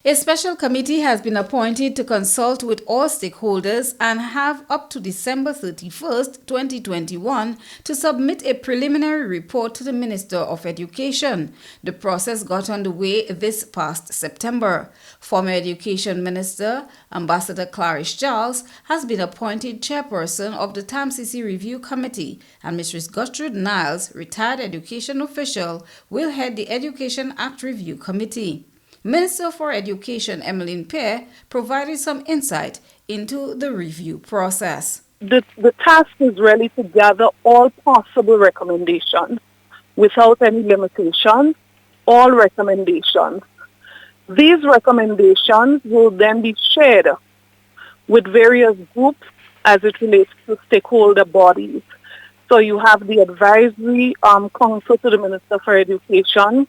A special committee has been appointed to consult with all stakeholders and have up to December 31st, 2021 to submit a preliminary report to the Minister of Education. The process got underway this past September. Former Education Minister, Ambassador Clarice Charles, has been appointed chairperson of the TAMCC Review Committee, and Mrs. Gertrude Niles, retired education official, will head the Education Act Review Committee. Minister for Education Emmeline Pear provided some insight into the review process. The task is really to gather all possible recommendations without any limitations, all recommendations. These recommendations will then be shared with various groups as it relates to stakeholder bodies. So you have the advisory council to the Minister for Education.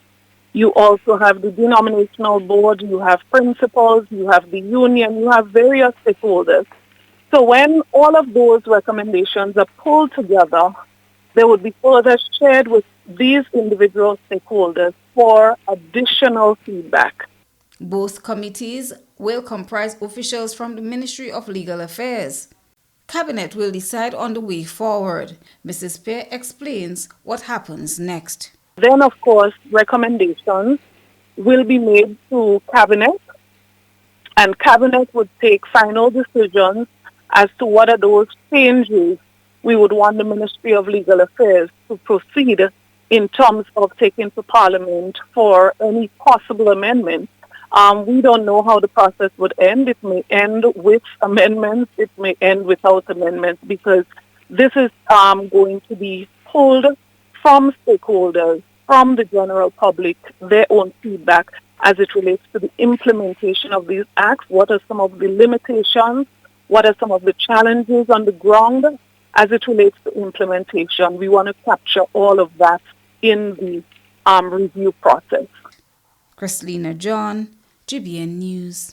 You also have the denominational board, you have principals, you have the union, you have various stakeholders. So when all of those recommendations are pulled together, they would be further shared with these individual stakeholders for additional feedback. Both committees will comprise officials from the Ministry of Legal Affairs. Cabinet will decide on the way forward. Mrs. Pear explains what happens next. Then, of course, recommendations will be made to Cabinet, and Cabinet would take final decisions as to what are those changes we would want the Ministry of Legal Affairs to proceed in terms of taking to Parliament for any possible amendments. We don't know how the process would end. It may end with amendments. It may end without amendments, because this is going to be pulled from stakeholders, from the general public, their own feedback as it relates to the implementation of these acts. What are some of the limitations? What are some of the challenges on the ground as it relates to implementation? We want to capture all of that in the review process. Christina John, GBN News.